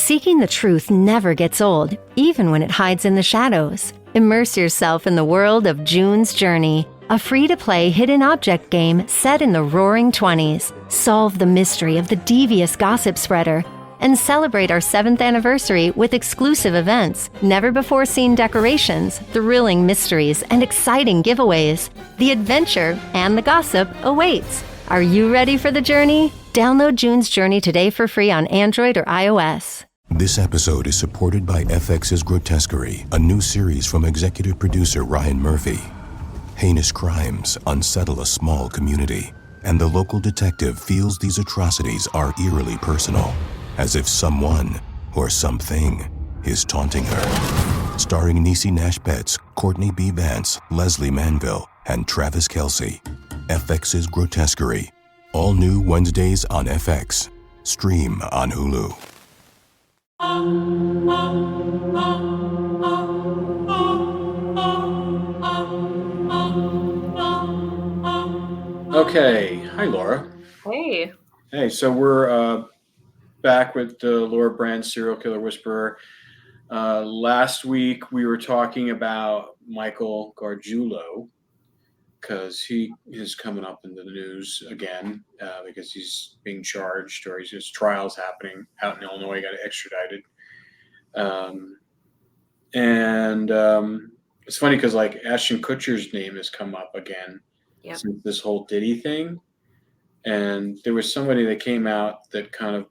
Seeking the truth never gets old, even when it hides in the shadows. Immerse yourself in the world of June's Journey, a free-to-play hidden object game set in the roaring 20s. Solve the mystery of the devious gossip spreader and celebrate our 7th anniversary with exclusive events, never-before-seen decorations, thrilling mysteries, and exciting giveaways. The adventure and the gossip awaits. Are you ready for the journey? Download June's Journey today for free on Android or iOS. This episode is supported by FX's Grotesquerie, a new series from executive producer Ryan Murphy. Heinous crimes unsettle a small community, and the local detective feels these atrocities are eerily personal, as if someone or something is taunting her. Starring Niecy Nash Betts, Courtney B. Vance, Leslie Manville, and Travis Kelce. FX's Grotesquerie. All new Wednesdays on FX. Stream on Hulu. Okay. Hi, Laura. Hey. Hey, so we're back with the Laura Brand Serial Killer Whisperer. Last week we were talking about Micheal Gargiulo because he is coming up in the news again because he's being charged, or his trial's happening out in Illinois. He got extradited. It's funny because like Ashton Kutcher's name has come up again since this whole Diddy thing. And there was somebody that came out that kind of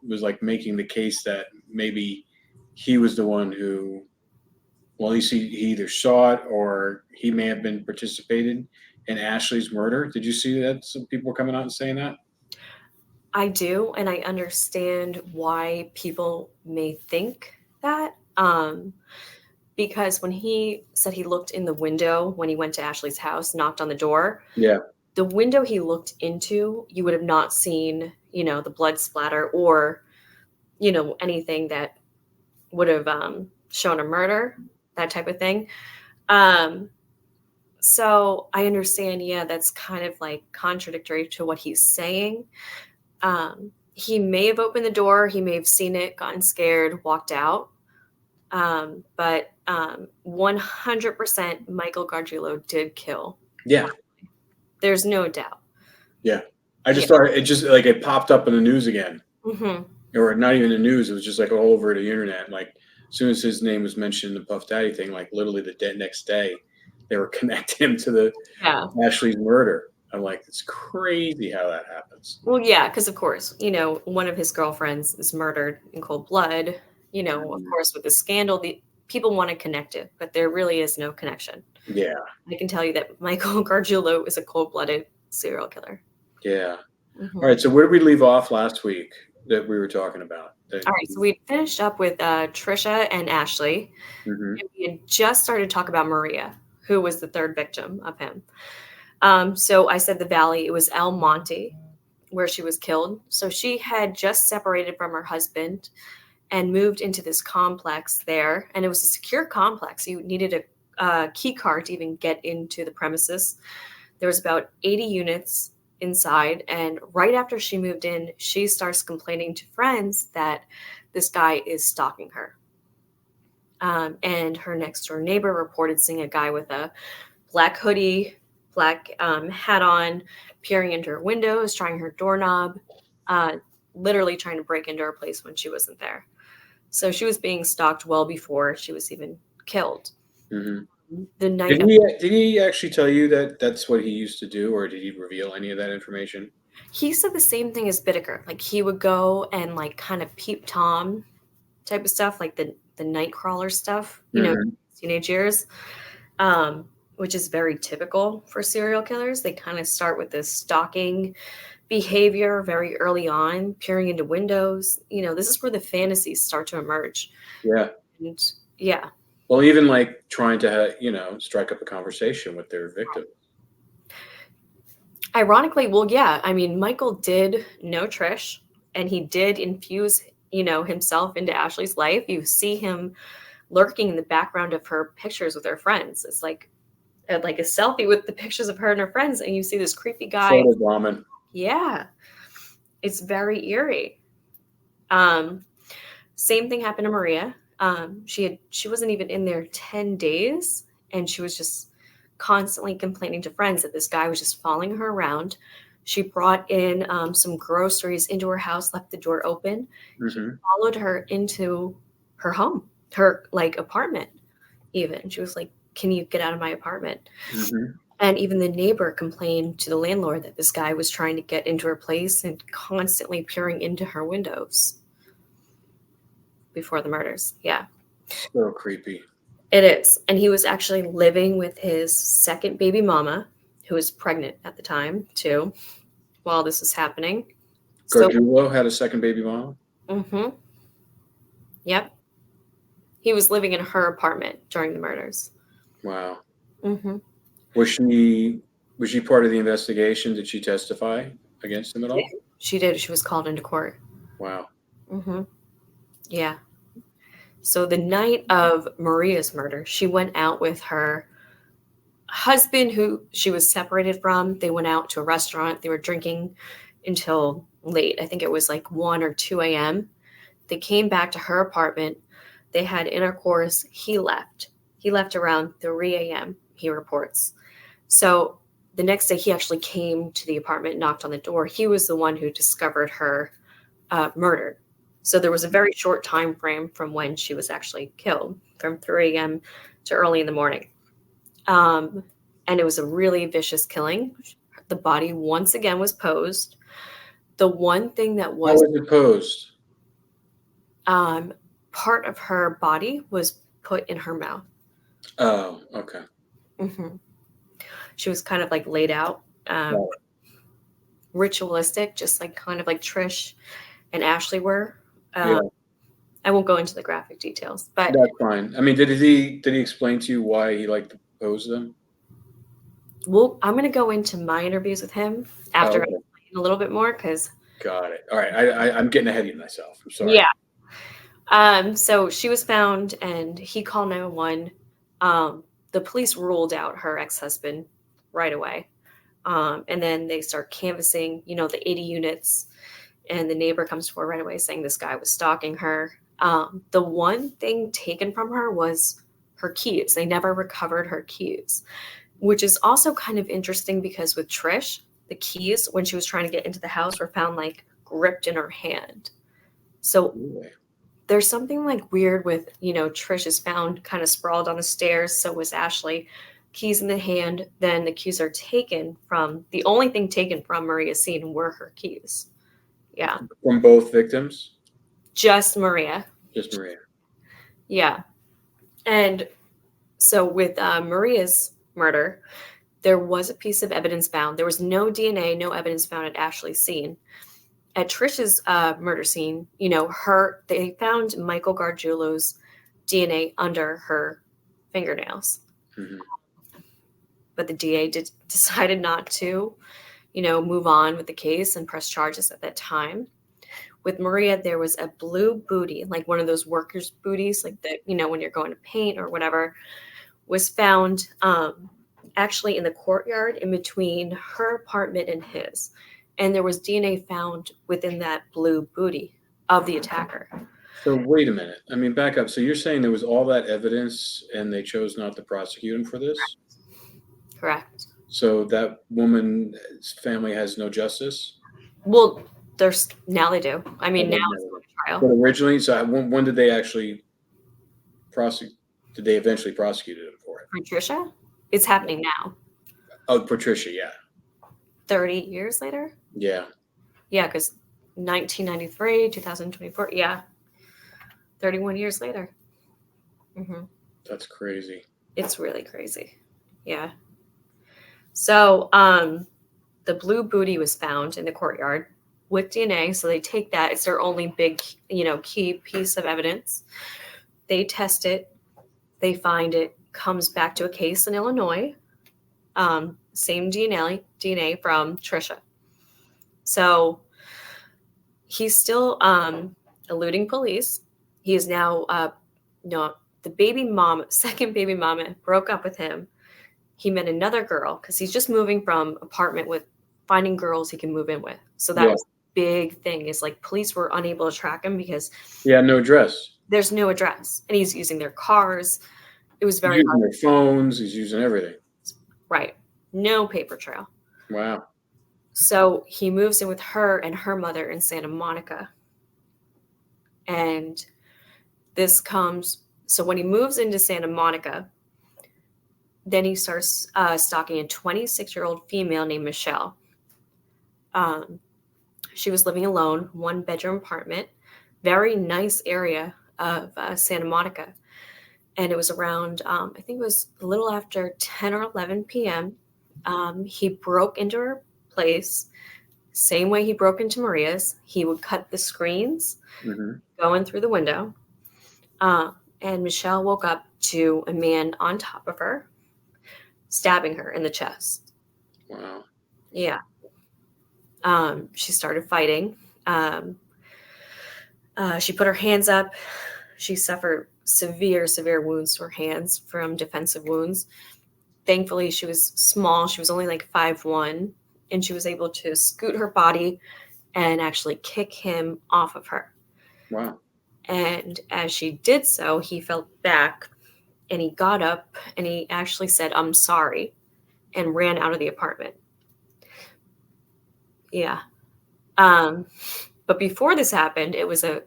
was making the case that maybe he was the one who, well, he either saw it or he may have been participated in Ashley's murder. Did you see that? Some people were coming out and saying that? I do, and I understand why people may think that. Because when he said he looked in the window when he went to Ashley's house, knocked on the door. Yeah. The window he looked into, you would have not seen, the blood splatter or, anything that would have shown a murder, that type of thing. So I understand, that's kind of like contradictory to what he's saying. He may have opened the door. He may have seen it, gotten scared, walked out. But 100% Micheal Gargiulo did kill. Yeah. There's no doubt. Yeah. I just thought it popped up in the news again. Mm-hmm. Or not even the news. It was just like all over the internet. Like as soon as his name was mentioned in the Puff Daddy thing, like literally the next day, they were connecting him to the Ashley's murder. I'm like, it's crazy how that happens. Well, yeah, because of course, one of his girlfriends is murdered in cold blood. Of course, with the scandal, the people want to connect it, but there really is no connection. Yeah. I can tell you that Micheal Gargiulo is a cold-blooded serial killer. Yeah. Mm-hmm. All right. So where did we leave off last week that we were talking about? All right. So we finished up with Trisha and Ashley. Mm-hmm. And we had just started to talk about Maria, who was the third victim of him. So I said the Valley. It was El Monte, where she was killed. So she had just separated from her husband and moved into this complex there. And it was a secure complex. You needed a key card to even get into the premises. There was about 80 units inside. And right after she moved in, she starts complaining to friends that this guy is stalking her. And her next door neighbor reported seeing a guy with a black hoodie, black hat on, peering into her windows, trying her doorknob, literally trying to break into her place when she wasn't there. So she was being stalked well before she was even killed. Mm-hmm. The night did he actually tell you that that's what he used to do, or did he reveal any of that information? He said the same thing as Bittaker. Like he would go and like kind of peep Tom type of stuff, like the night crawler stuff, teenage years, which is very typical for serial killers. They kind of start with this stalking behavior very early on, peering into windows. This is where the fantasies start to emerge. Yeah. And yeah. Well, even like trying to, strike up a conversation with their victim. Ironically, well, yeah. I mean, Micheal did know Trish, and he did infuse, himself into Ashley's life. You see him lurking in the background of her pictures with her friends. It's like a selfie with the pictures of her and her friends, and you see this creepy guy. Photo bombing. Yeah, it's very eerie. Same thing happened to Maria. She wasn't even in there 10 days, and she was just constantly complaining to friends that this guy was just following her around. She brought in some groceries into her house, left the door open. He followed her into her home, her like apartment even. She was like, "Can you get out of my apartment?" And even the neighbor complained to the landlord that this guy was trying to get into her place and constantly peering into her windows before the murders. Yeah. So creepy. It is. And he was actually living with his second baby mama, who was pregnant at the time, too, while this was happening. Gargiulo had a second baby mama? Mm-hmm. Yep. He was living in her apartment during the murders. Wow. Mm-hmm. Was she part of the investigation? Did she testify against him at all? She did. She was called into court. Wow. Mm-hmm. Yeah. So the night of Maria's murder, she went out with her husband, who she was separated from. They went out to a restaurant. They were drinking until late. I think it was like 1 or 2 a.m. They came back to her apartment. They had intercourse. He left. He left around 3 a.m., he reports. So the next day, he actually came to the apartment, knocked on the door. He was the one who discovered her murdered. So there was a very short time frame from when she was actually killed, from 3 a.m. to early in the morning. And it was a really vicious killing. The body once again was posed. The one thing that was... How was it posed? Part of her body was put in her mouth. Oh, okay. Mm-hmm. She was kind of like laid out, ritualistic, just like kind of like Trish and Ashley were. I won't go into the graphic details, but that's fine. I mean, did he explain to you why he liked to pose them? Well, I'm going to go into my interviews with him after I explain a little bit more, because... Got it. All right. I'm getting ahead of myself. I'm sorry. Yeah. So she was found, and he called 911. The police ruled out her ex-husband right away. And then they start canvassing, the 80 units. And the neighbor comes forward right away saying this guy was stalking her. The one thing taken from her was her keys. They never recovered her keys, which is also kind of interesting because with Trish, the keys, when she was trying to get into the house, were found like gripped in her hand. So there's something like weird with, Trish is found kind of sprawled on the stairs. So was Ashley. Keys in the hand. Then the keys are taken from, the only thing taken from Maria's scene were her keys. Yeah. From both victims? Just Maria. Just Maria. Yeah. And so with Maria's murder, there was a piece of evidence found. There was no DNA, no evidence found at Ashley's scene. At Trish's murder scene, they found Micheal Gargiulo's DNA under her fingernails. Mm-hmm. But the DA decided not to, move on with the case and press charges at that time. With Maria, there was a blue booty, like one of those workers' booties, like that, when you're going to paint or whatever, was found actually in the courtyard in between her apartment and his. And there was DNA found within that blue booty of the attacker. So wait a minute. I mean, back up. So you're saying there was all that evidence and they chose not to prosecute him for this? Correct. So that woman's family has no justice? Well, now they do. I mean, now it's going to trial. But originally, so when did they actually prosecute? Did they eventually prosecute him for it? Patricia? It's happening now. Oh, Patricia, yeah. 30 years later? Yeah. Yeah, because 1993, 2024, yeah. 31 years later. Mm-hmm. That's crazy. It's really crazy. Yeah. So the blue booty was found in the courtyard with DNA. So they take that. It's their only big, key piece of evidence. They test it. They find it comes back to a case in Illinois. Same DNA from Trisha. So he's still eluding police. He is now, the second baby mama broke up with him. He met another girl because he's just moving from apartment with finding girls he can move in with. So that was a big thing is like police were unable to track him because no address. there's no address, and he's using their cars. It was He's very using hard. their phones. He's using everything. Right. No paper trail. Wow. So he moves in with her and her mother in Santa Monica. And so when he moves into Santa Monica, then he starts stalking a 26-year-old female named Michelle. She was living alone, 1-bedroom apartment, very nice area of Santa Monica. And it was around, I think it was a little after 10 or 11 p.m. He broke into her place, same way he broke into Maria's. He would cut the screens going through the window. And Michelle woke up to a man on top of her, stabbing her in the chest. Wow. Yeah. She started fighting. She put her hands up. She suffered severe wounds to her hands from defensive wounds. Thankfully, she was small. She was only like 5'1", and she was able to scoot her body and actually kick him off of her. Wow. And as she did so, he fell back and he got up and he actually said, "I'm sorry," and ran out of the apartment. Yeah. But before this happened, it was a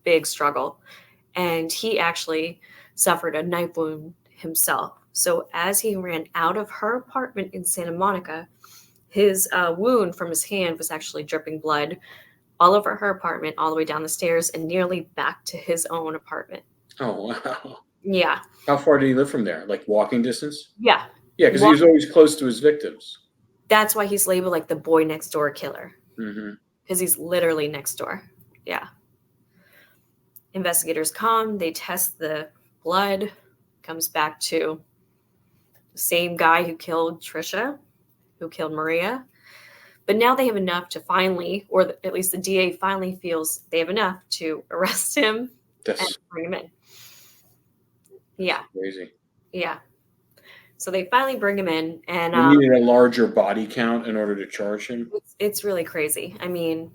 big struggle, and he actually suffered a knife wound himself. So as he ran out of her apartment in Santa Monica, his wound from his hand was actually dripping blood all over her apartment, all the way down the stairs, and nearly back to his own apartment. Oh, wow. Yeah. How far did he live from there? Like walking distance? Yeah. Yeah, because he was always close to his victims. That's why he's labeled like the boy next door killer. Mm-hmm. Because he's literally next door. Yeah. Investigators come, they test the blood, comes back to the same guy who killed Trisha, who killed Maria. But now they have enough to finally, or at least the DA finally feels they have enough to arrest him and bring him in. Yeah. Crazy. Yeah. So they finally bring him in, and you needed a larger body count in order to charge him. It's really crazy. I mean,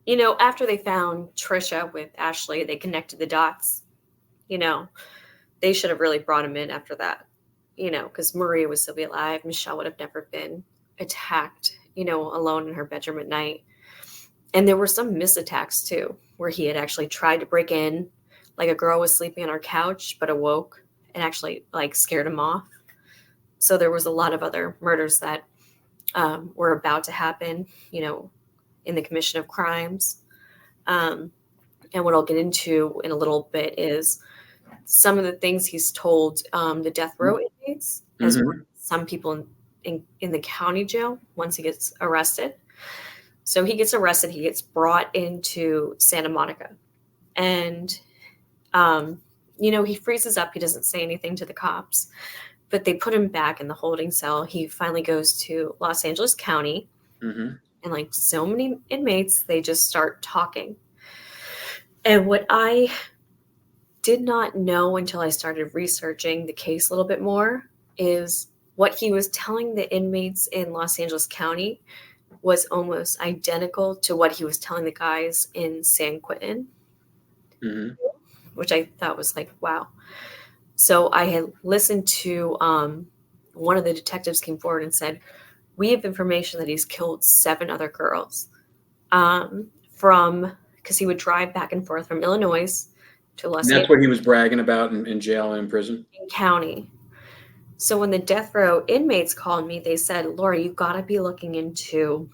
after they found Trisha with Ashley, they connected the dots. They should have really brought him in after that. Because Maria would still be alive. Michelle would have never been attacked, alone in her bedroom at night. And there were some missed attacks too, where he had actually tried to break in, like a girl was sleeping on her couch, but awoke and actually like scared him off. So there was a lot of other murders that were about to happen, in the commission of crimes. And what I'll get into in a little bit is some of the things he's told the death row inmates, as well as some people in the county jail once he gets arrested. So he gets arrested, he gets brought into Santa Monica. And, he freezes up. He doesn't say anything to the cops, but they put him back in the holding cell. He finally goes to Los Angeles County. And like so many inmates, they just start talking. And what I did not know until I started researching the case a little bit more is what he was telling the inmates in Los Angeles County was almost identical to what he was telling the guys in San Quentin, which I thought was like, wow. So I had listened to one of the detectives came forward and said, we have information that he's killed 7 other girls because he would drive back and forth from Illinois to Los Angeles. That's what he was bragging about in jail and in prison? In county. So when the death row inmates called me, they said, Laura, you've got to be looking into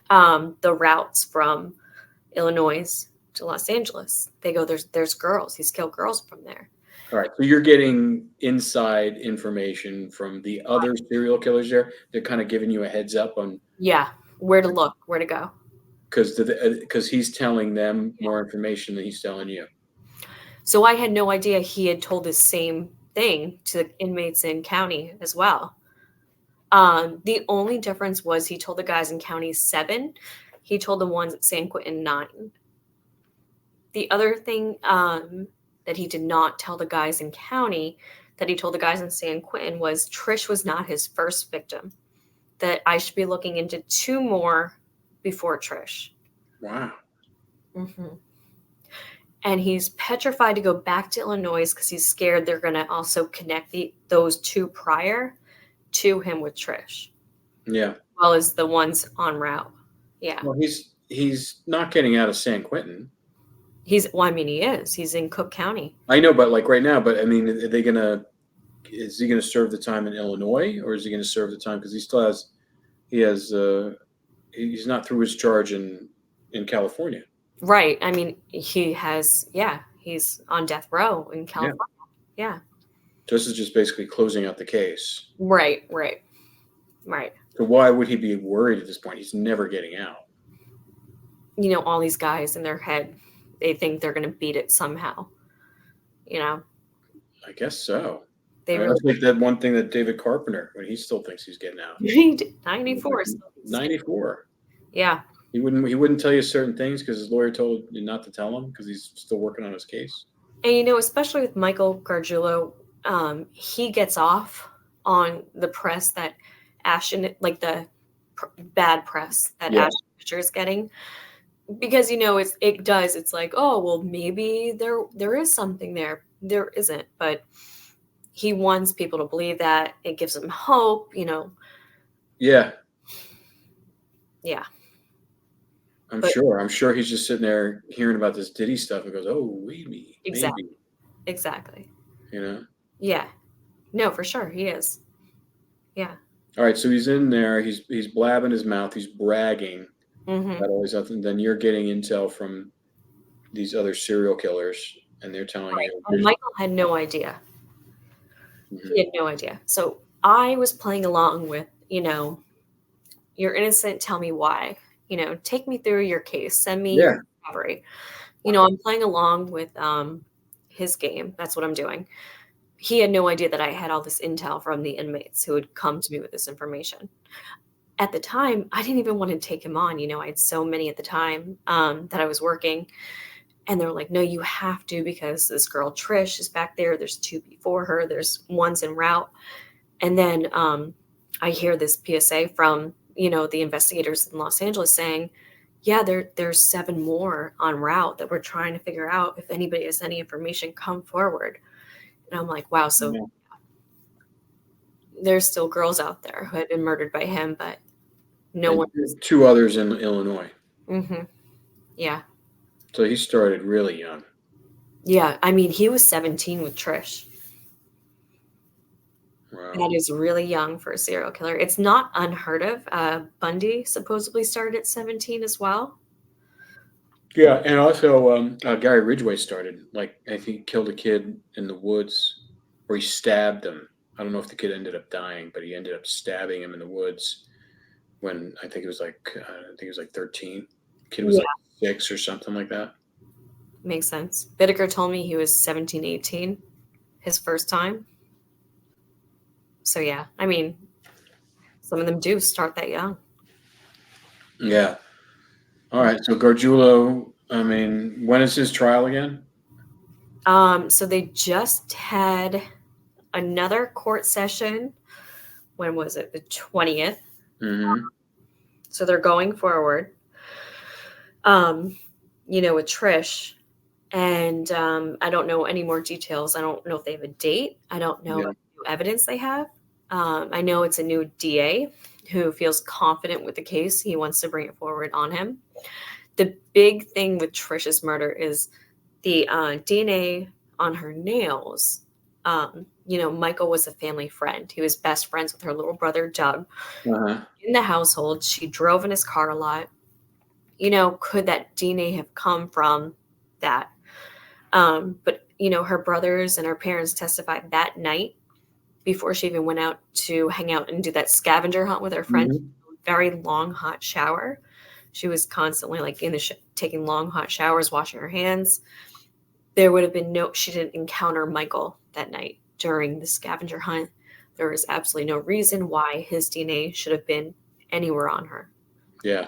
the routes from Illinois to Los Angeles. They go, there's girls. He's killed girls from there. All right. So you're getting inside information from the other serial killers there. They're kind of giving you a heads up on. Yeah. Where to look, where to go. Because he's telling them more information than he's telling you. So I had no idea he had told the same thing to the inmates in county as well. The only difference was he told the guys in county 7. He told the ones at San Quentin 9. The other thing that he did not tell the guys in county that he told the guys in San Quentin was Trish was not his first victim, that I should be looking into 2 more before Trish. Wow. Mm-hmm. And he's petrified to go back to Illinois because he's scared they're going to also connect those two prior to him with Trish. Yeah. As well as the ones en route. Yeah. Well, he's not getting out of San Quentin. He is. He's in Cook County. I know, but like right now, but I mean, is he gonna serve the time in Illinois, or is he gonna serve the time because he's not through his charge in California. Right. I mean, he's on death row in California. Yeah. This is just basically closing out the case. Right. So why would he be worried at this point? He's never getting out. All these guys in their head, they think they're going to beat it somehow. I guess so. They I think that one thing that David Carpenter, when he still thinks he's getting out. 94. 94. Yeah. He wouldn't tell you certain things because his lawyer told you not to tell him because he's still working on his case. And especially with Micheal Gargiulo, he gets off on the press that Ashton, like the bad press that Ashton Kutcher is getting, because it's like, oh well, maybe there is something there. There isn't, but he wants people to believe that. It gives him hope, Yeah. I'm sure he's just sitting there hearing about this Diddy stuff and goes, oh, maybe. Exactly. Yeah. No, for sure he is. Yeah. All right, so he's in there. He's blabbing his mouth. He's bragging about all these other. Then you're getting intel from these other serial killers, and they're telling you. Well, Michael had no idea. Mm-hmm. He had no idea. So I was playing along with, you're innocent. Tell me why. Take me through your case. Send me your discovery. I'm playing along with his game. That's what I'm doing. He had no idea that I had all this intel from the inmates who had come to me with this information. At the time, I didn't even want to take him on. I had so many at the time that I was working. And they're like, no, you have to, because this girl Trish is back there. There's two before her. There's one's en route. And then I hear this PSA from, the investigators in Los Angeles saying, yeah, there's 7 more en route that we're trying to figure out. If anybody has any information, come forward. And I'm like, wow. So there's still girls out there who had been murdered by him, but no one. 2 others in Illinois. Mm-hmm. Yeah. So he started really young. Yeah. I mean, he was 17 with Trish. Wow. That is really young for a serial killer. It's not unheard of. Bundy supposedly started at 17 as well. Yeah, and also Gary Ridgway started. Like, I think he killed a kid in the woods, or he stabbed him. I don't know if the kid ended up dying, but he ended up stabbing him in the woods when I think it was like 13. The kid was like 6 or something like that. Makes sense. Bittaker told me he was 17, 18 his first time. So, yeah, I mean, some of them do start that young. Yeah. All right. So Gargiulo, I mean, when is his trial again? So they just had another court session. When was it? The 20th. Mm-hmm. So they're going forward, with Trish. And I don't know any more details. I don't know if they have a date. I don't know what new evidence they have. I know it's a new DA who feels confident with the case. He wants to bring it forward on him. The big thing with Trish's murder is the DNA on her nails. Michael was a family friend. He was best friends with her little brother, Doug. Uh-huh. In the household, she drove in his car a lot. Could that DNA have come from that? But her brothers and her parents testified that night before she even went out to hang out and do that scavenger hunt with her friends. Mm-hmm. Very long, hot shower. She was constantly in the taking long, hot showers, washing her hands. There would have been she didn't encounter Michael that night during the scavenger hunt. There was absolutely no reason why his DNA should have been anywhere on her. Yeah.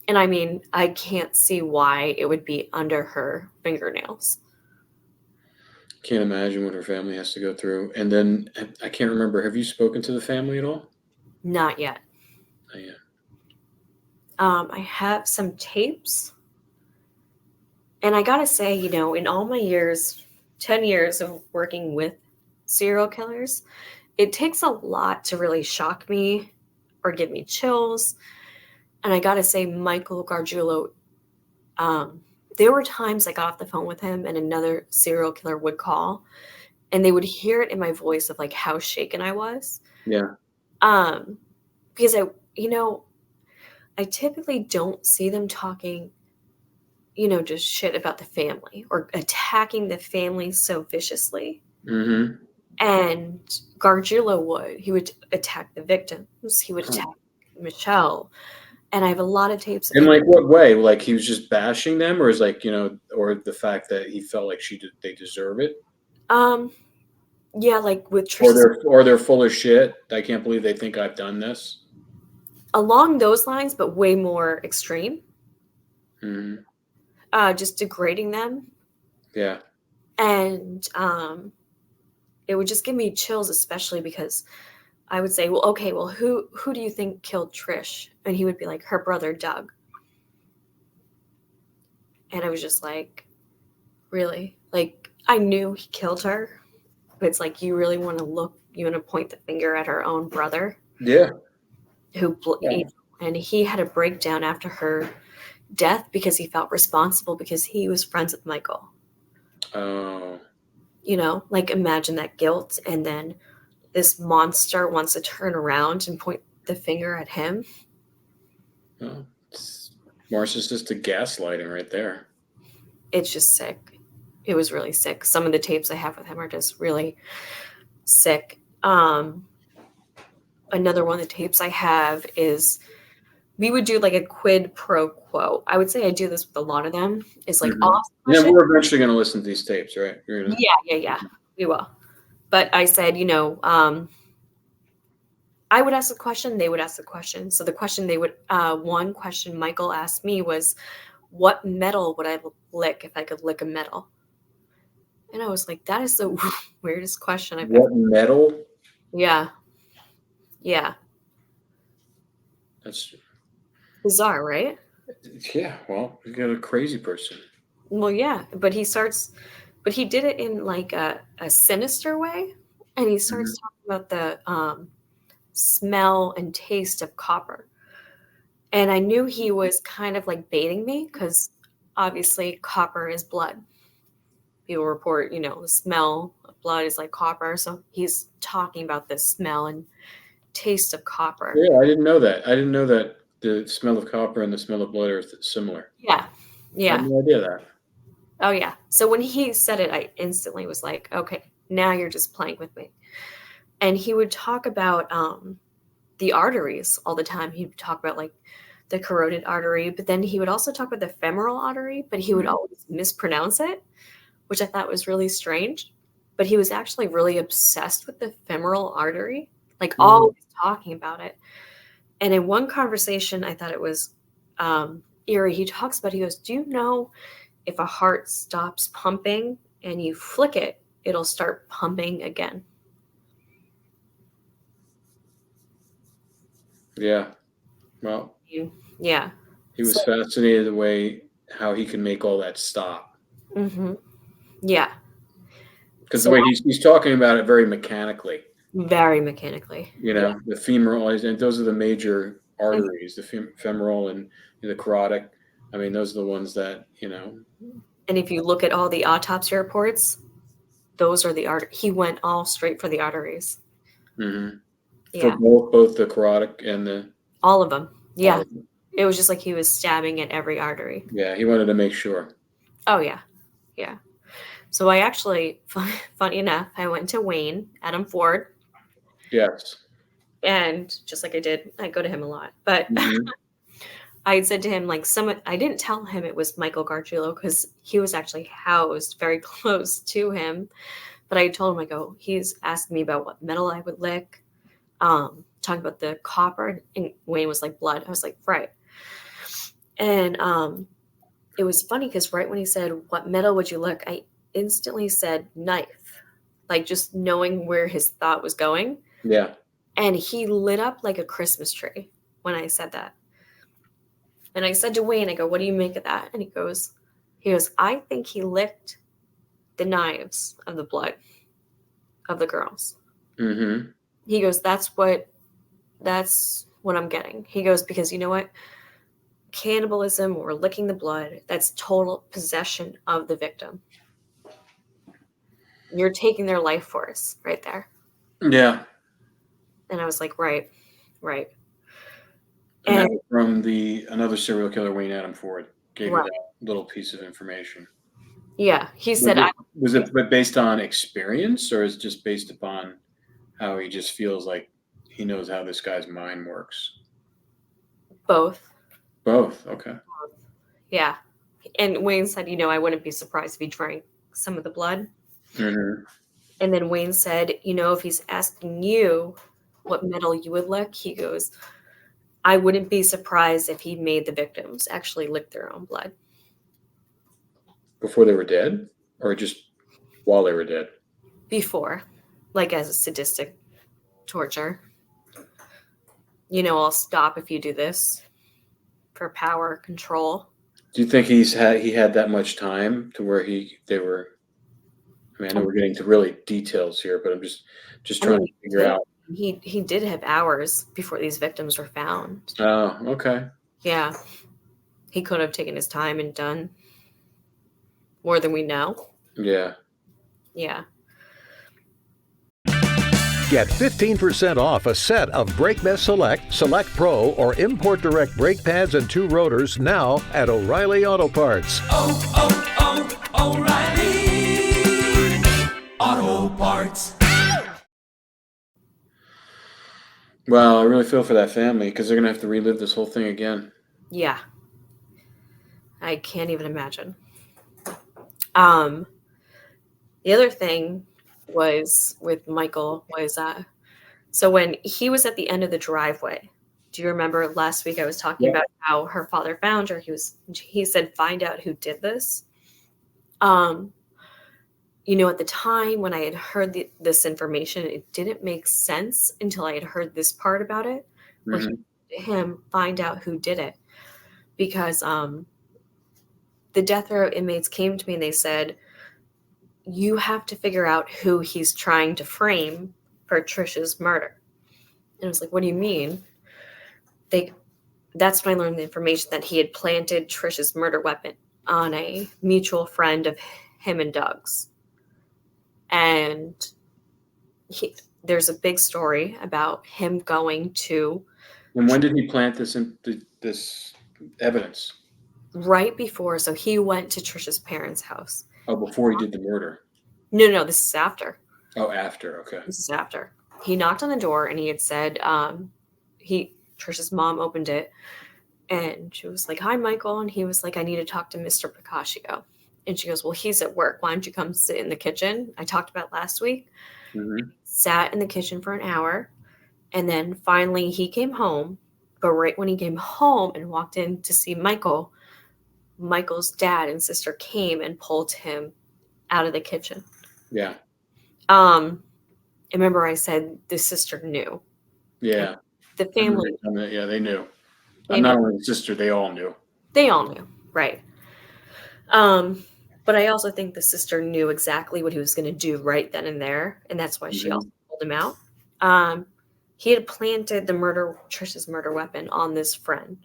And I mean, I can't see why it would be under her fingernails. Can't imagine what her family has to go through. And then I can't remember. Have you spoken to the family at all? Not yet. Not yet. I have some tapes. And I gotta say, in all my years, 10 years of working with serial killers, it takes a lot to really shock me or give me chills. And I gotta say, Micheal Gargiulo, there were times I got off the phone with him and another serial killer would call and they would hear it in my voice of like how shaken I was. Yeah. Because I typically don't see them talking, just shit about the family or attacking the family so viciously. Mm-hmm. And Gargiulo he would attack the victims. He would attack Michelle. And I have a lot of tapes. In like what way? Like he was just bashing them, or is like, or the fact that he felt like they deserve it? Yeah, like with or they're full of shit. I can't believe they think I've done this. Along those lines, but way more extreme. Mm-hmm. Just degrading them. Yeah. And it would just give me chills, especially because I would say, well, okay, well, who do you think killed Trish? And he would be like, her brother, Doug. And I was just like, really? Like, I knew he killed her, but it's like, you really want to point the finger at her own brother? Yeah. And he had a breakdown after her death because he felt responsible because he was friends with Michael. Oh. Like imagine that guilt, and then this monster wants to turn around and point the finger at him. Oh, it's narcissistic gaslighting right there. It's just sick. It was really sick. Some of the tapes I have with him are just really sick. Another one of the tapes I have is we would do like a quid pro quo. I would say I do this with a lot of them. It's like, mm-hmm. Yeah, we're eventually going to listen to these tapes, right? Yeah. We will. But I said, I would ask a question, they would ask the question. So the question one question Michael asked me was, what metal would I lick if I could lick a metal? And I was like, that is the weirdest question I've ever. What metal? Yeah. Yeah. That's bizarre, right? Yeah. Well, you got a crazy person. Well, yeah, but he did it in like a sinister way. And he starts talking about the smell and taste of copper. And I knew he was kind of like baiting me because obviously copper is blood. People report, the smell of blood is like copper. So he's talking about the smell and taste of copper. Yeah, I didn't know that. I didn't know that the smell of copper and the smell of blood are similar. Yeah. I had no idea that. Oh, yeah. So when he said it, I instantly was like, okay, now you're just playing with me. And he would talk about the arteries all the time. He would talk about like the carotid artery, but then he would also talk about the femoral artery, but he would always mispronounce it, which I thought was really strange. But he was actually really obsessed with the femoral artery, like always talking about it. And in one conversation, I thought it was eerie. He talks about, he goes, do you know if a heart stops pumping and you flick it, it'll start pumping again? Yeah. Well, yeah. He was fascinated the way how he can make all that stop. Mm-hmm. Yeah. Because the way he's talking about it very mechanically. Very mechanically. The femoral, and those are the major arteries, the femoral and the carotid. I mean, those are the ones that, And if you look at all the autopsy reports, those are the he went all straight for the arteries. Mm-hmm. Yeah. For both the carotid and all of them. Yeah. Of them. It was just like he was stabbing at every artery. Yeah, he wanted to make sure. Oh, yeah. Yeah. So I actually, funny enough, I went to Wayne, Adam Ford. Yes. And just like I go to him a lot. But I had said to him, like, I didn't tell him it was Micheal Gargiulo because he was actually housed very close to him. But I told him, he's asking me about what metal I would lick. Talking about the copper, and Wayne was like, blood. I was like, right. And it was funny because right when he said, what metal would you lick? I instantly said knife, like just knowing where his thought was going. Yeah. And he lit up like a Christmas tree when I said that. And I said to Wayne, I go, what do you make of that? And he goes, I think he licked the knives of the blood of the girls. Mm-hmm. He goes, that's what I'm getting. He goes, because you know what? Cannibalism or licking the blood, that's total possession of the victim. You're taking their life force right there. Yeah. And I was like, right. And that was from another serial killer, Wayne Adam Ford, gave you Right. that little piece of information. Yeah. He said, was it based on experience, or is it just based upon how he just feels like he knows how this guy's mind works? Both. Okay. Yeah. And Wayne said, I wouldn't be surprised if he drank some of the blood. Mm-hmm. And then Wayne said, if he's asking you what metal you would lick, he goes, I wouldn't be surprised if he made the victims actually lick their own blood. Before they were dead, or just while they were dead? Before, like as a sadistic torture. I'll stop if you do this for power control. Do you think he had that much time to where they were? I mean, I know we're getting to really details here, but I'm just trying to figure out. He did have hours before these victims were found. Oh, okay. Yeah. He could have taken his time and done more than we know. Yeah. Yeah. Get 15% off a set of BrakeMess Select, Select Pro, or Import Direct brake pads and 2 rotors now at O'Reilly Auto Parts. O'Reilly Auto Parts. Well, I really feel for that family because they're going to have to relive this whole thing again. Yeah. I can't even imagine. The other thing was with Michael was so when he was at the end of the driveway, do you remember last week I was talking about how her father found her? He said, find out who did this. At the time when I had heard this information, it didn't make sense until I had heard this part about it, where he had him find out who did it. Because the death row inmates came to me and they said, you have to figure out who he's trying to frame for Trisha's murder. And I was like, what do you mean? That's when I learned the information that he had planted Trisha's murder weapon on a mutual friend of him and Doug's. And there's a big story about him going to. And when did he plant this evidence? Right before. So he went to Trisha's parents' house. Oh, before he did the murder? No, this is after. Oh, after. Okay. This is after. He knocked on the door and he had said, Trisha's mom opened it and she was like, hi, Michael. And he was like, I need to talk to Mr. Picaccio. And she goes, well, he's at work. Why don't you come sit in the kitchen? I talked about last week. Mm-hmm. Sat in the kitchen for an hour. And then finally he came home. But right when he came home and walked in to see Michael's dad and sister came and pulled him out of the kitchen. Yeah. I remember I said the sister knew. Yeah. The family. Yeah, they knew. Not only the sister, they all knew. They all knew, right. But I also think the sister knew exactly what he was going to do right then and there. And that's why she also pulled him out. He had planted Trisha's murder weapon on this friend.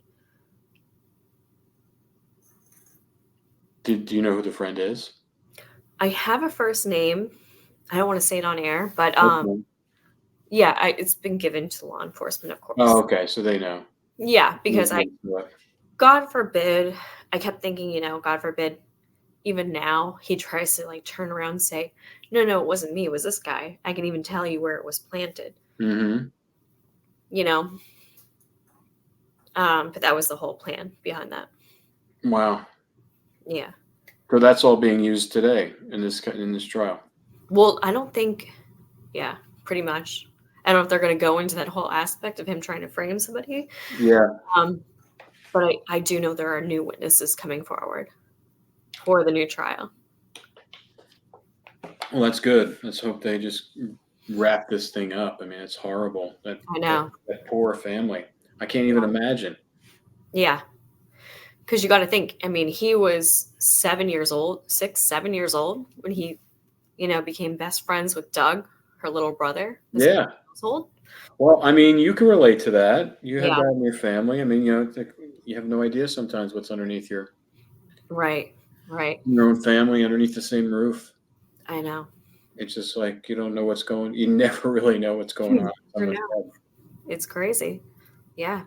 Do you know who the friend is? I have a first name. I don't want to say it on air, but Okay. yeah, it's been given to law enforcement, of course. Oh, okay. So they know. Yeah, because God forbid, I kept thinking, God forbid, even now he tries to like turn around and say, no, it wasn't me. It was this guy. I can even tell you where it was planted. Mm-hmm. But that was the whole plan behind that. Wow. Yeah. So that's all being used today in this trial. Well, I don't think, yeah, pretty much. I don't know if they're going to go into that whole aspect of him trying to frame somebody. Yeah. But I do know there are new witnesses coming forward for the new trial. Well, that's good. Let's hope they just wrap this thing up. I mean, it's horrible. I know. That poor family. I can't even imagine. Yeah. Because you got to think, I mean, he was 7 years old, 7 years old when he, became best friends with Doug, her little brother. Yeah. Old. Well, I mean, you can relate to that. You have Yeah. that in your family. I mean, it's like, you have no idea sometimes what's underneath your Right. own family, underneath the same roof. I know. It's just like you don't know you never really know what's going on in someone's head. It's crazy. Yeah.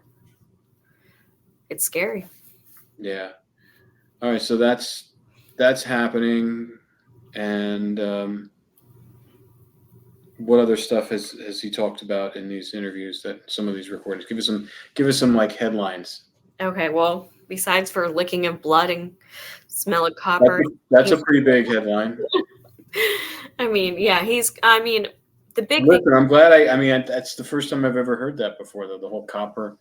It's scary. Yeah. All right, so that's happening, and what other stuff has he talked about in these interviews, that some of these recordings? Give us some like headlines. Okay, well, besides for licking of blood and smell of copper, That's a pretty big headline. I mean, yeah, the big Listen, thing. I'm glad that's the first time I've ever heard that before, though, the whole copper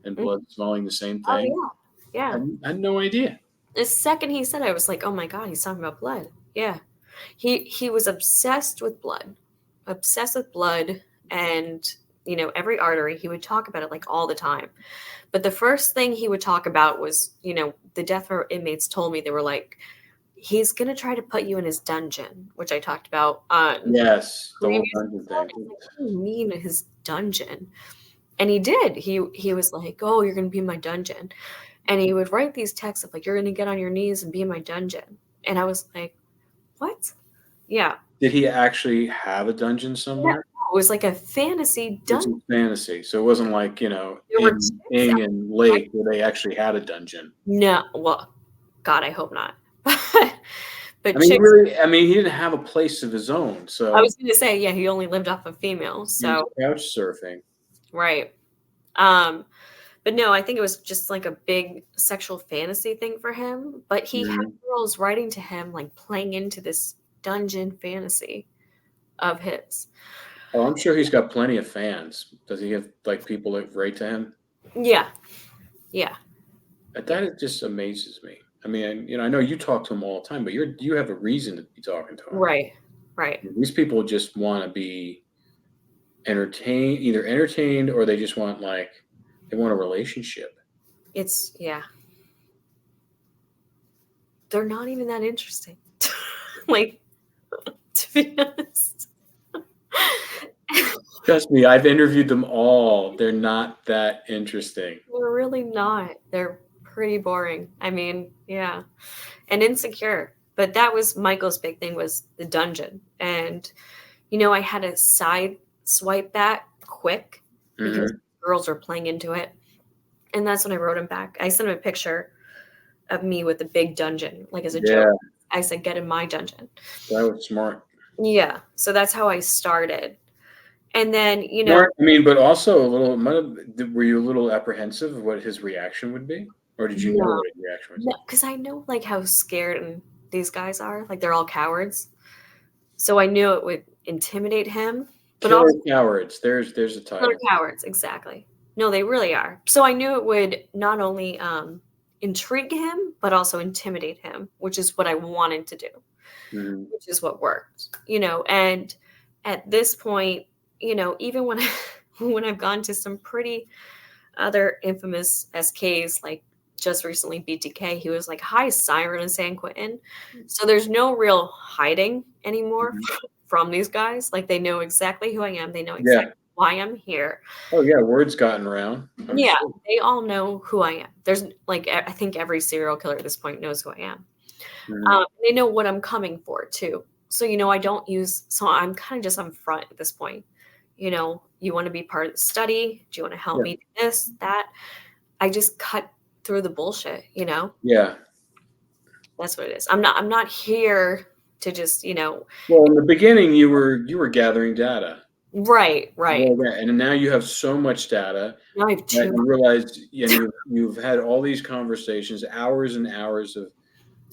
and blood smelling the same thing. Oh, yeah. I had no idea. The second he said it, I was like, oh my God, he's talking about blood. Yeah. He was obsessed with blood and, every artery. He would talk about it like all the time. But the first thing he would talk about was, the death row inmates told me, they were like, he's going to try to put you in his dungeon, which I talked about on. Yes, the whole dungeon thing. Like, what do you mean his dungeon? And he did. He was like, oh, you're going to be in my dungeon. And he would write these texts of like, you're going to get on your knees and be in my dungeon. And I was like, what? Yeah. Did he actually have a dungeon somewhere? Yeah, it was like a fantasy dungeon. It's a fantasy. So it wasn't like, in and Lake where they actually had a dungeon. No. Well, God, I hope not. But I mean, he didn't have a place of his own. So I was going to say, yeah, he only lived off of females. So couch surfing. Right. But no, I think it was just like a big sexual fantasy thing for him. But he had girls writing to him, like playing into this dungeon fantasy of his. Oh, I'm sure he's got plenty of fans. Does he have like people that write to him? Yeah. That just amazes me. I mean, I know you talk to him all the time, but you have a reason to be talking to him. Right. These people just want to be entertained, or they just want they want a relationship. They're not even that interesting. Like, to be honest. Trust me, I've interviewed them all. They're not that interesting. They're really not. They're pretty boring. I mean, yeah. And insecure. But that was Michael's big thing, was the dungeon. And, I had to side swipe that quick because girls were playing into it. And that's when I wrote him back. I sent him a picture of me with the big dungeon, like as a joke. I said, get in my dungeon. That was smart. Yeah. So that's how I started. And then, Smart, but also were you a little apprehensive of what his reaction would be? Or did you know what his reaction was? No, because I know like how scared these guys are. Like they're all cowards. So I knew it would intimidate him. But Killer cowards. There's a title. Killer cowards, exactly. No, they really are. So I knew it would not only intrigue him, but also intimidate him, which is what I wanted to do, which is what worked, and at this point, even when I've gone to some pretty other infamous SKs, like just recently BTK, he was like, hi, Siren in San Quentin. So there's no real hiding anymore from these guys. Like they know exactly who I am. They know exactly why I'm here. Oh yeah, word's gotten around. Sure. They all know who I am. There's like, I think every serial killer at this point knows who I am. They know what I'm coming for too. So, so I'm kind of just on front at this point. You want to be part of the study? Do you want to help me do this, that? I just cut through the bullshit, Yeah. That's what it is. I'm not here to just, Well, in the beginning you were gathering data. Right. And now you have so much data. Now I have that you realize you've had all these conversations, hours and hours of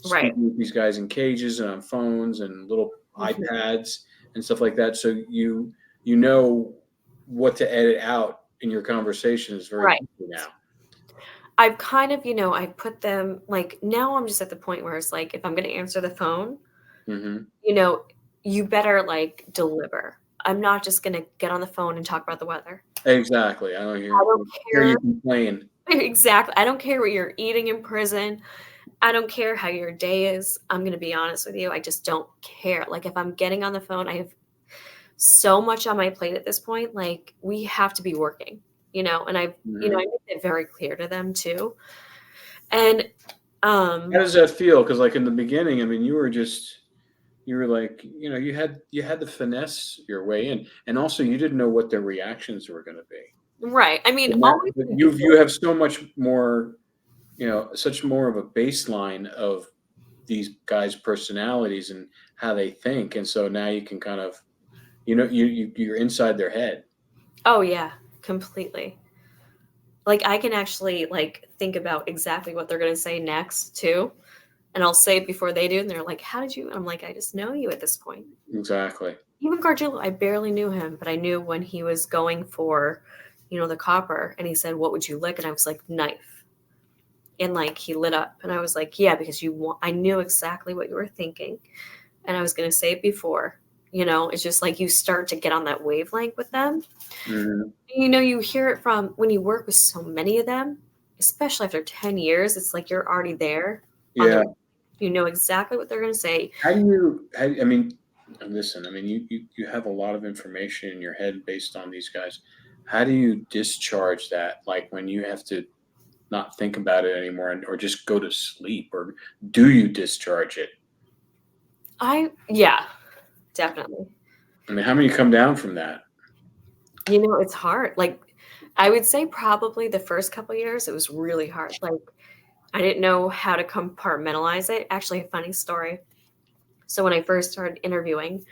speaking with these guys in cages and on phones and little iPads and stuff like that. So you know what to edit out in your conversations very quickly now. I've kind of, I put them like, now I'm just at the point where it's like, if I'm going to answer the phone, you better like deliver. I'm not just going to get on the phone and talk about the weather. Exactly. I don't hear you complain. Exactly. I don't care what you're eating in prison. I don't care how your day is. I'm going to be honest with you. I just don't care. Like, if I'm getting on the phone, I have so much on my plate at this point. Like, we have to be working, and I make it very clear to them too. And how does that feel? Because like in the beginning, I mean, you were like, you had to finesse your way in, and also you didn't know what their reactions were going to be. right. I mean, You have so much more, such more of a baseline of these guys' personalities and how they think, and so now you can kind of, you're inside their head. Oh yeah, completely. Like, I can actually like think about exactly what they're going to say next too. And I'll say it before they do. And they're like, how did you? And I'm like, I just know you at this point. Exactly. Even Gargiulo, I barely knew him, but I knew when he was going for, the copper, and he said, what would you lick? And I was like, knife. And like, he lit up, and I was like, yeah, because I knew exactly what you were thinking. And I was going to say it before, it's just like you start to get on that wavelength with them. Mm-hmm. You hear it from when you work with so many of them, especially after 10 years, it's like you're already there. Yeah. You know exactly what they're going to say. I mean, listen, I mean, you have a lot of information in your head based on these guys. How do you discharge that? Like when you have to not think about it anymore or just go to sleep, or do you discharge it? Yeah, definitely. I mean, how many come down from that? It's hard. Like, I would say probably the first couple of years, it was really hard. Like, I didn't know how to compartmentalize it. Actually, a funny story. So when I first started interviewing,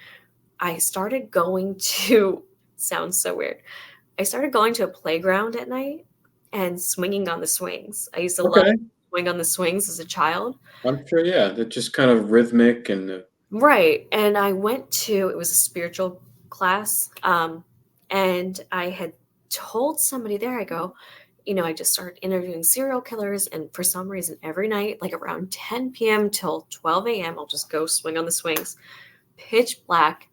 I started going to, sounds so weird. I started going to a playground at night and swinging on the swings. I used to love to swing on the swings as a child. I'm sure, yeah. They're just kind of rhythmic and right. And I went to, it was a spiritual class. And I had told somebody there, I go, I just started interviewing serial killers. And for some reason, every night, like around 10 p.m. till 12 a.m., I'll just go swing on the swings. Pitch black,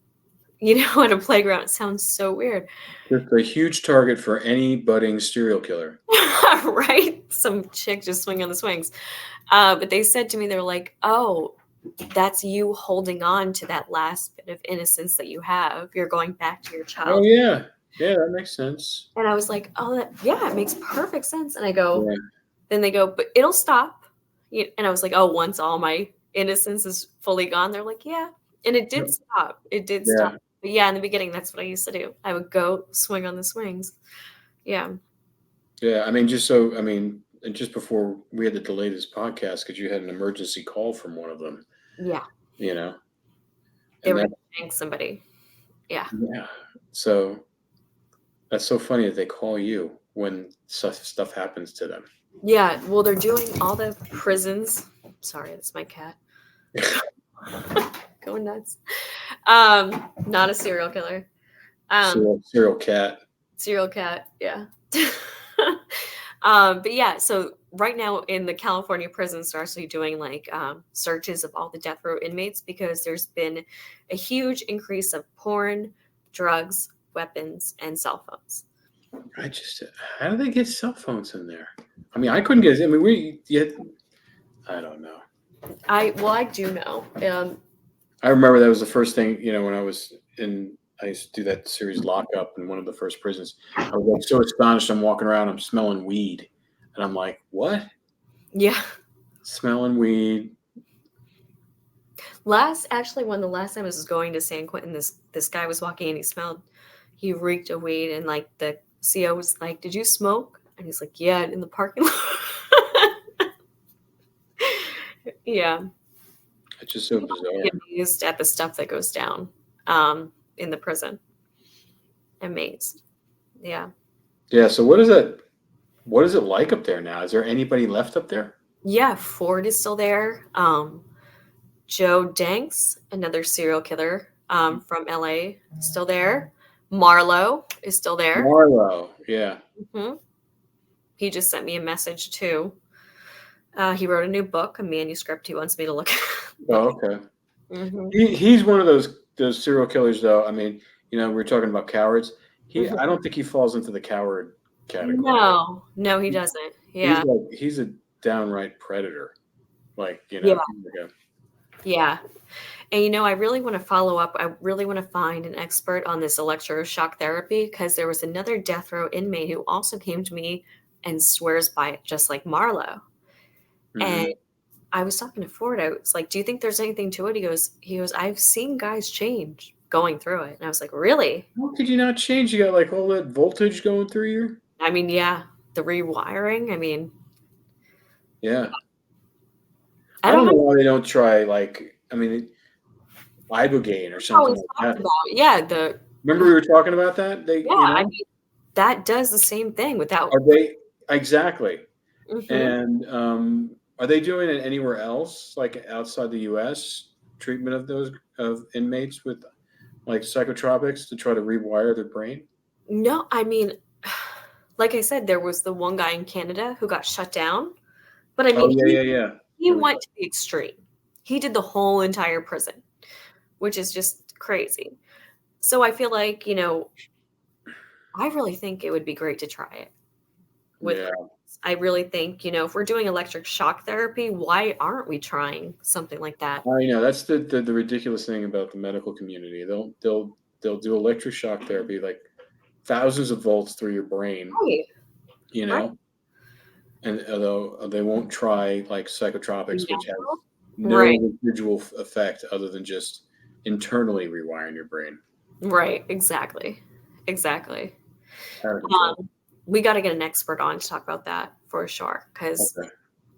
at a playground. It sounds so weird. Just a huge target for any budding serial killer. Right? Some chick just swing on the swings. But they said to me, they're like, oh, that's you holding on to that last bit of innocence that you have. You're going back to your childhood. Oh, yeah. Yeah, that makes sense. And I was like, oh, it makes perfect sense. And I go, then they go, but it'll stop. And I was like, oh, once all my innocence is fully gone, they're like, yeah. And it did stop. It did stop. But yeah, in the beginning, that's what I used to do. I would go swing on the swings. Yeah. Yeah. I mean, just before we had to delay this podcast because you had an emergency call from one of them. Yeah. They were thanking somebody. Yeah. Yeah. So that's so funny that they call you when stuff happens to them. Yeah. Well, they're doing all the prisons. Sorry, that's my cat. Going nuts. Not a serial killer. Serial cat. Serial cat, yeah. But yeah, so right now in the California prisons, they're actually doing like searches of all the death row inmates because there's been a huge increase of porn, drugs, weapons, and cell phones. How do they get cell phones in there? I mean, I couldn't get. I mean, I don't know. I do know. I remember that was the first thing, when I used to do that series Lockup in one of the first prisons. I was like so astonished. I'm walking around, I'm smelling weed. And I'm like, what? Yeah. Smelling weed. Actually, when the last time I was going to San Quentin, this guy was walking and he reeked of weed. And like the CO was like, did you smoke? And he's like, yeah, in the parking lot. Yeah. It's just so bizarre. Amazed at the stuff that goes down in the prison. Amazed. Yeah. Yeah. So what is it like up there now? Is there anybody left up there? Yeah. Ford is still there. Joe Danks, another serial killer from LA, still there. Marlo is still there. Marlo. Yeah. Mm-hmm. He just sent me a message too. He wrote a new book, a manuscript he wants me to look at. Oh, okay. Mm-hmm. He's one of those serial killers, though. I mean, we were talking about cowards. I don't think he falls into the coward category. No, he doesn't. Yeah. He's a downright predator. Like, Yeah. like Yeah. And I really want to follow up. I really want to find an expert on this electroshock therapy, because there was another death row inmate who also came to me and swears by it, just like Marlo. And I was talking to Ford. I was like, "Do you think there's anything to it?" He goes, "I've seen guys change going through it." And I was like, "Really?" How could you not change? You got like all that voltage going through you. I mean, yeah, the rewiring. I mean, Yeah. I I don't don't know know. why they don't try ibogaine or something Always like talked that. about, yeah, Remember we were talking about that? I mean, that does the same thing without. Are they exactly? Mhm. And are they doing it anywhere else, like outside the U.S. treatment of inmates with like psychotropics to try to rewire their brain? No, I mean, like I said, there was the one guy in Canada who got shut down, but I Oh mean, yeah. he went to the extreme. He did the whole entire prison, which is just crazy. So I feel like, I really think it would be great to try it with Yeah. I really think, if we're doing electric shock therapy, why aren't we trying something like that? I know that's the ridiculous thing about the medical community. They'll do electroshock therapy like thousands of volts through your brain, Right. you Right. know, and although they won't try like psychotropics, which have Natural? no Right. residual effect other than just internally rewiring your brain Right. Exactly. Exactly. out of control. We got to get an expert on to talk about that for sure, because Okay.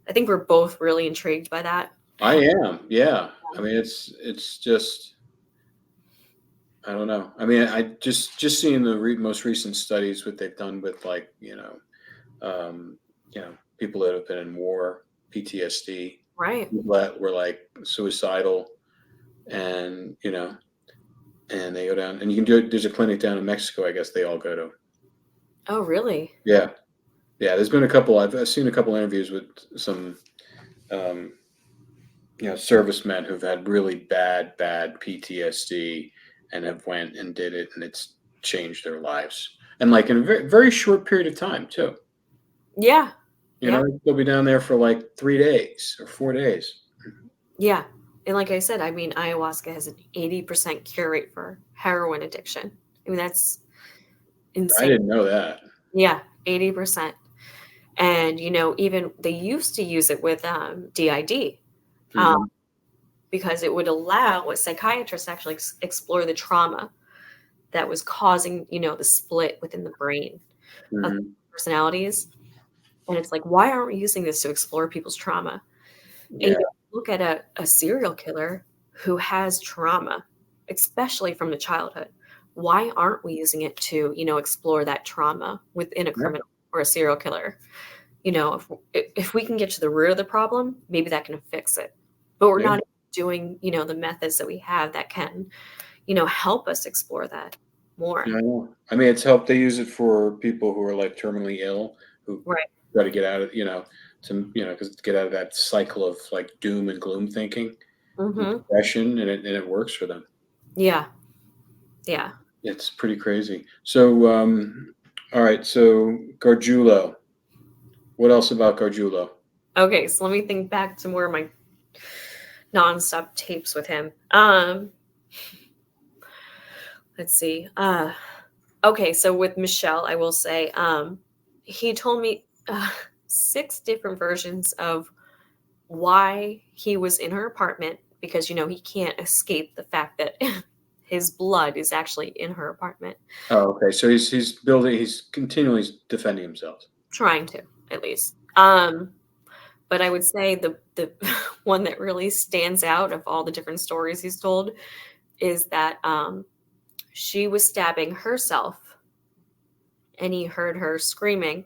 I think we're both really intrigued by that. I am, yeah. I mean, it's just I don't know. I mean, I just seeing the most recent studies what they've done with like um, people that have been in war, PTSD, Right. people that were like suicidal, and and they go down, and you can do it. There's a clinic down in Mexico, I guess they all go to. Oh, really? Yeah, yeah. There's been a couple. I've seen a couple interviews with some um, servicemen who've had really bad PTSD and have went and did it, and it's changed their lives, and like in a very, very short period of time too. Yeah. Yeah. They'll be down there for like 3 days or 4 days. Yeah. And like I said, I mean, ayahuasca has an 80% cure rate for heroin addiction. I mean, that's I insane. didn't know that. Yeah, 80%. And, even they used to use it with DID, Mhm. because it would allow a psychiatrist to actually explore the trauma that was causing, the split within the brain of Mhm. personalities. And it's like, why aren't we using this to explore people's trauma? And Yeah, you look at a serial killer who has trauma, especially from the childhood. Why aren't we using it to, explore that trauma within a yeah, criminal or a serial killer? If we can get to the root of the problem, maybe that can fix it. But we're yeah. not doing, the methods that we have that can, help us explore that more. Yeah, I know. I mean, it's helped. They use it for people who are like terminally ill, who Right. try to get out of, because to get out of that cycle of like doom and gloom thinking, and Mm-hmm. depression, and it works for them. Yeah. Yeah. It's pretty crazy. So, all right. So Gargiulo. What else about Gargiulo? Okay. So let me think back to more of my nonstop tapes with him. Let's see. Okay, so with Michelle, I will say, he told me 6 different versions of why he was in her apartment, because he can't escape the fact that his blood is actually in her apartment. Oh, okay. So he's continually defending himself. Trying to, at least. But I would say the one that really stands out of all the different stories he's told is that she was stabbing herself, and he heard her screaming,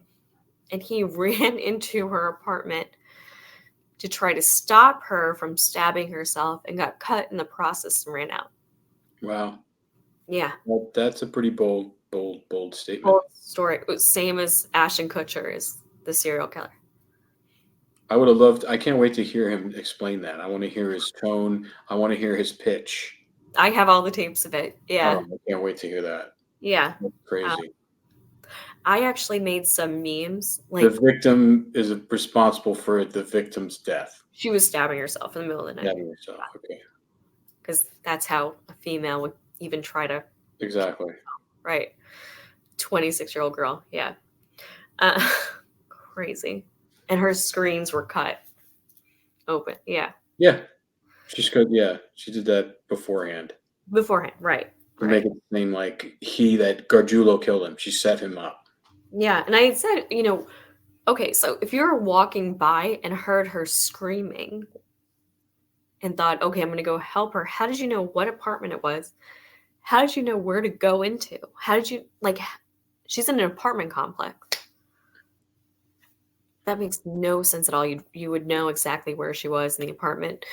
and he ran into her apartment to try to stop her from stabbing herself, and got cut in the process and ran out. Wow. Yeah. Well, that's a pretty bold statement. Whole story. It was same as Ashton Kutcher is the serial killer. I would have loved. I can't wait to hear him explain that. I want to hear his tone. I want to hear his pitch. I have all the tapes of it. Yeah. Oh, I can't wait to hear that. Yeah. That's crazy. I actually made some memes. The Like, victim is responsible for the victim's death. she was stabbing herself in the middle of the night. Stabbing herself. Okay. Because that's how a female would even try to. Exactly. Right. 26-year-old girl. Yeah. Uh, crazy. And her screens were cut open. Yeah. Yeah. She did that beforehand. Beforehand. Right. To make it seem like that Gargiulo killed him. She set him up. Yeah. And I had said, okay, so if you were walking by and heard her screaming and thought, okay, I'm going to go help her, how did you know what apartment it was? How did you know where to go into? How did you, she's in an apartment complex. That makes no sense at all. You would know exactly where she was in the apartment,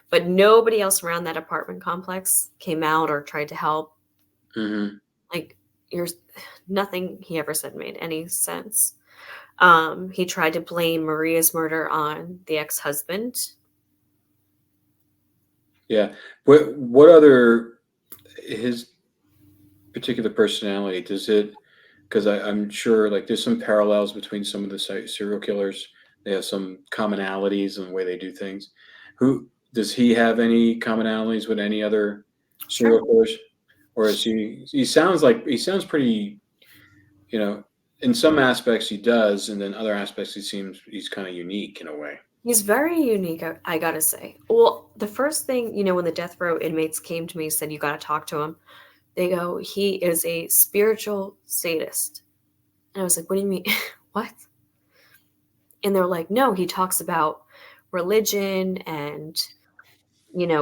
but nobody else around that apartment complex came out or tried to help. Mm-hmm. Nothing he ever said made any sense. He tried to blame Maria's murder on the ex-husband. Yeah. What other, his particular personality, does it, because I'm sure there's some parallels between some of the serial killers. They have some commonalities in the way they do things. Does he have any commonalities with any other serial killers? Or is he sounds pretty, in some aspects he does, and then other aspects he's kind of unique in a way. He's very unique, I gotta say. Well, the first thing, when the death row inmates came to me and said, you gotta talk to him, they go, he is a spiritual sadist. And I was like, what do you mean? What? And they're like, no, he talks about religion and,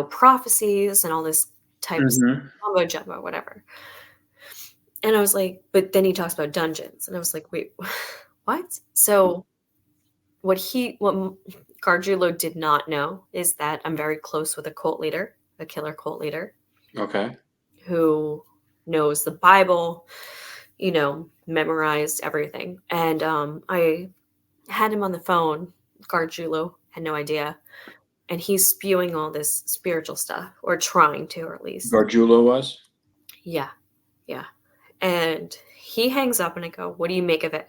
prophecies and all this type of mumbo jumbo, whatever. And I was like, but then he talks about dungeons. And I was like, wait, what? So what Gargiulo did not know is that I'm very close with a killer cult leader. Okay. Who knows the Bible, memorized everything. And I had him on the phone. Gargiulo had no idea. And he's spewing all this spiritual stuff, or trying to, or at least. Gargiulo was? Yeah. Yeah. And he hangs up and I go, what do you make of it?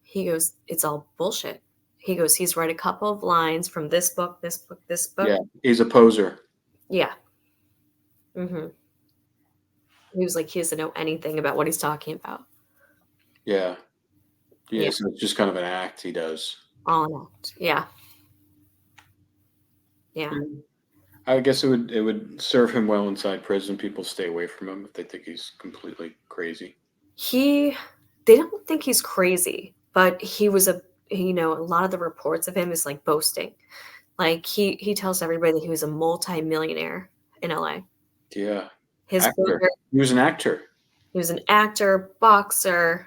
He goes, it's all bullshit. He goes, he's read a couple of lines from this book, this book, this book. Yeah, he's a poser. Yeah. Mm-hmm. He was like, he doesn't know anything about what he's talking about. Yeah. Yeah, so it's just kind of an act he does. All an act. Yeah. Yeah. I guess it would serve him well inside prison. People stay away from him if they think he's completely crazy. They don't think he's crazy, but he was a lot of the reports of him is boasting. He tells everybody that he was a multi-millionaire in LA. Yeah. His brother, he was an actor. He was an actor, boxer.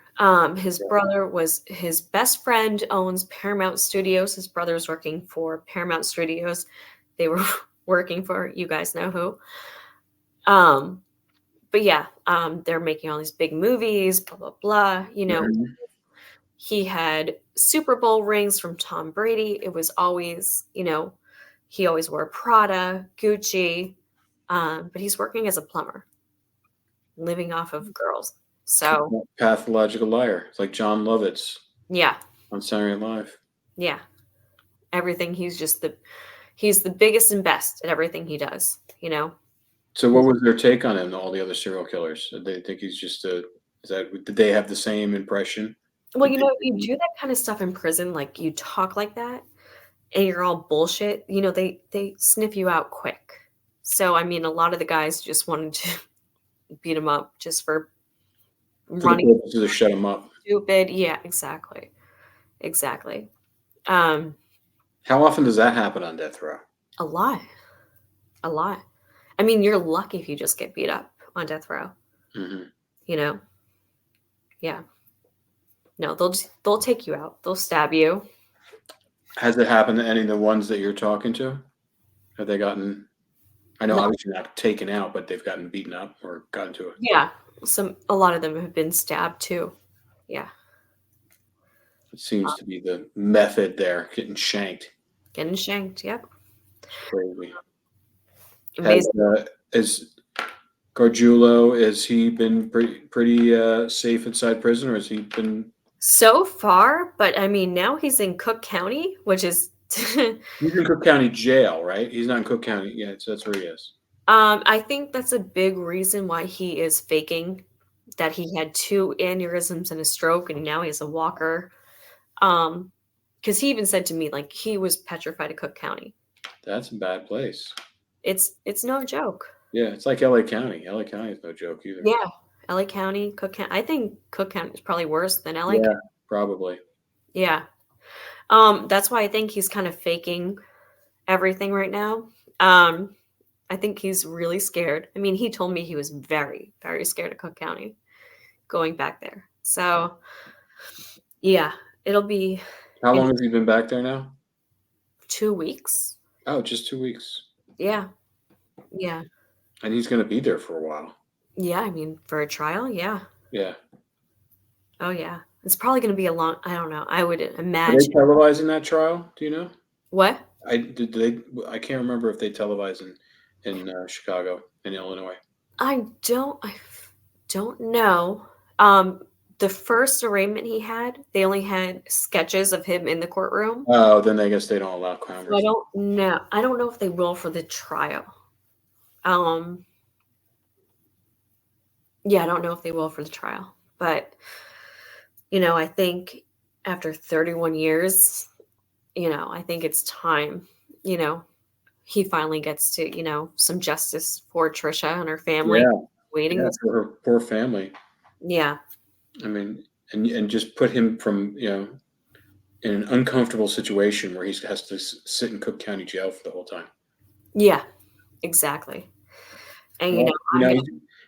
His brother was his best friend, owns Paramount Studios. His brother's working for Paramount Studios. They were working for, you guys know who. But yeah, they're making all these big movies, blah, blah, blah. He had Super Bowl rings from Tom Brady. It was always, he always wore Prada, Gucci. But he's working as a plumber, living off of girls. So pathological liar. It's like John Lovitz. Yeah. On Saturday Night Live. Yeah. Everything. He's the biggest and best at everything he does, So what was their take on him, all the other serial killers? Did they think he's just did they have the same impression? Well, you do that kind of stuff in prison, you talk like that and you're all bullshit, they sniff you out quick. So, I mean, a lot of the guys just wanted to beat him up just for running. To shut him up. Stupid. Yeah, exactly. Exactly. How often does that happen on death row? A lot. I mean, you're lucky if you just get beat up on death row. Mm-hmm. Yeah. No, they'll take you out. They'll stab you. Has it happened to any of the ones that you're talking to? Have they gotten? I know, obviously not taken out, but they've gotten beaten up or gotten to it. Yeah, a lot of them have been stabbed too. Yeah. It seems to be the method there, getting shanked. Yep. Crazy. Amazing. Gargiulo, has he been pretty safe inside prison, or has he been? So far, but I mean, now he's in Cook County, which is He's in Cook County Jail, right? He's not in Cook County. Yeah, so that's where he is. I think that's a big reason why he is faking that he had 2 aneurysms and a stroke, and now he has a walker. Because he even said to me, like, he was petrified of Cook County. That's a bad place. It's no joke. Yeah, it's like LA County. LA County is no joke either. Yeah, LA County, Cook County. I think Cook County is probably worse than LA Yeah, County. probably. Yeah. That's why I think he's kind of faking everything right now. I think he's really scared. I mean, he told me he was very, very scared of Cook County going back there. So, yeah, it'll be How long has he been back there now? 2 weeks. Oh, just 2 weeks. Yeah. Yeah. And he's going to be there for a while. Yeah. I mean, for a trial. Yeah. Yeah. Oh, yeah. It's probably going to be a long, I don't know. I would Are they imagine. televising that trial? Do you know? What? I can't remember if they televise in Chicago, in Illinois. I don't know. The first arraignment he had, they only had sketches of him in the courtroom. Oh, then I guess they don't allow cameras. So I don't know. I don't know if they will for the trial. Yeah, I don't know if they will for the trial. But, I think after 31 years, I think it's time, he finally gets to, some justice for Trisha and her family. Yeah. Waiting. Yeah, for her poor family. Yeah. I mean, and just put him from, in an uncomfortable situation where he has to sit in Cook County Jail for the whole time. Yeah, exactly. And,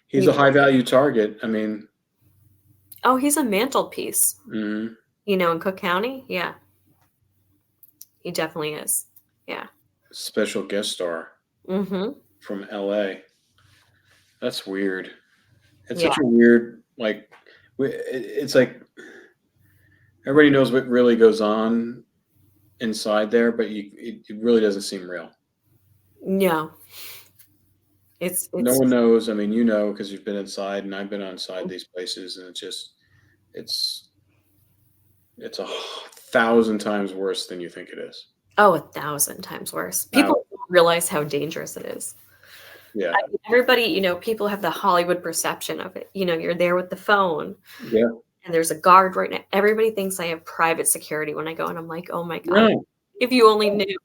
he's a high value target. I mean. Oh, he's a mantelpiece. Mm-hmm. In Cook County. Yeah. He definitely is. Yeah. Special guest star. Mm-hmm. From LA. That's weird. It's such a weird, like, it's like everybody knows what really goes on inside there, but it really doesn't seem real. No. It's no one knows. I mean, because you've been inside, and I've been inside these places, and it's 1,000 times worse than you think it is. Oh, 1,000 times worse. People don't realize how dangerous it is. Yeah. Everybody, people have the Hollywood perception of it. You're there with the phone. Yeah. And there's a guard right now. Everybody thinks I have private security when I go, and I'm like, oh my God. No. If you only knew.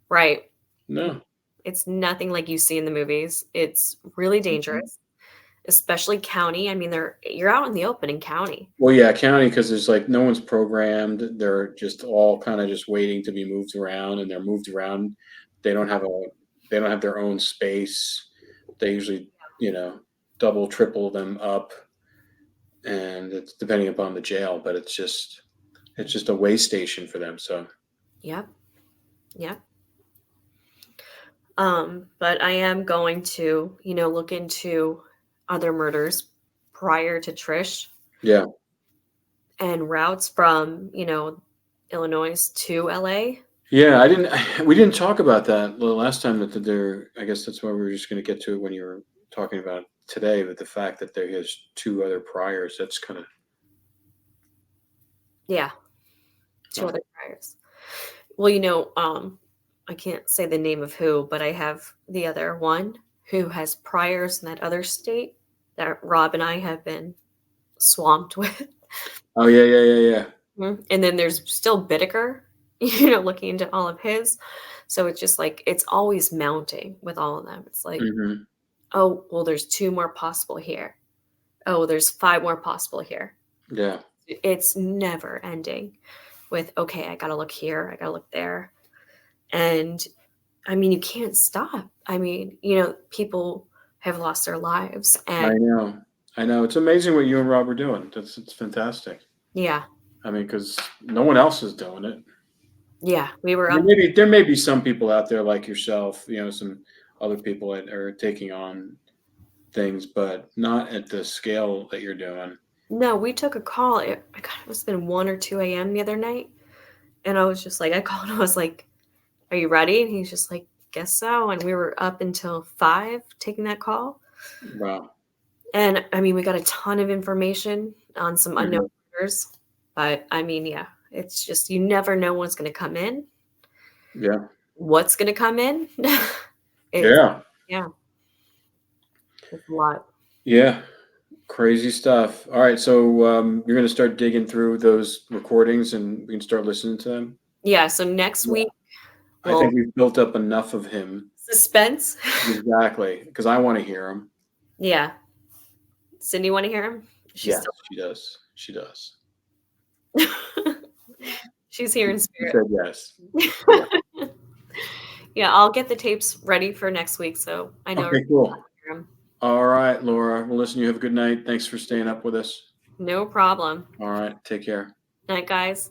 Right. No. It's nothing like you see in the movies. It's really dangerous, especially county. I mean, you're out in the open in county. Well, yeah, county, because there's like no one's programmed. They're just all kind of just waiting to be moved around, and they're moved around. They don't have their own space. They usually, double, triple them up, and it's depending upon the jail, but it's just a way station for them. So. Yep. Yep. But I am going to, look into other murders prior to Trish. Yeah. And routes from, Illinois to LA. Yeah, we didn't talk about that the last time I guess that's why we were just going to get to it when you were talking about it today, but the fact that there is 2 other priors, that's kind of. Yeah. 2 other priors. Well, I can't say the name of who, but I have the other one who has priors in that other state that Rob and I have been swamped with. Oh, yeah. And then there's still Bittaker, looking into all of his. So it's just like, it's always mounting with all of them. It's like, oh, well, there's 2 more possible here. Oh, there's 5 more possible here. Yeah. It's never ending with, okay, I got to look here. I got to look there. And I mean, you can't stop. I mean, people have lost their lives. And I know. It's amazing what you and Rob are doing. It's fantastic. Yeah. I mean, because no one else is doing it. Yeah. We were there may be some people out there like yourself, some other people that are taking on things, but not at the scale that you're doing. No, we took a call. It must have been 1 or 2 a.m. the other night. And I was just like, I called and I was like, are you ready? And he's just like, guess so. And we were up until 5 taking that call. Wow. And I mean, we got a ton of information on some unknown murders, but I mean, yeah, it's just, you never know what's going to come in. Yeah. What's going to come in? Yeah. Yeah. It's a lot. Yeah. Crazy stuff. All right. So you're going to start digging through those recordings and we can start listening to them. Yeah. So next week, I think we've built up enough of him. Suspense. Exactly. Because I want to hear him. Yeah. Cindy, want to hear him? Yes, she does. She does. She's here in spirit. She said yes. Yeah, I'll get the tapes ready for next week. So I know. Okay, cool. All right, Laura. Well, listen, you have a good night. Thanks for staying up with us. No problem. All right. Take care. Night, guys.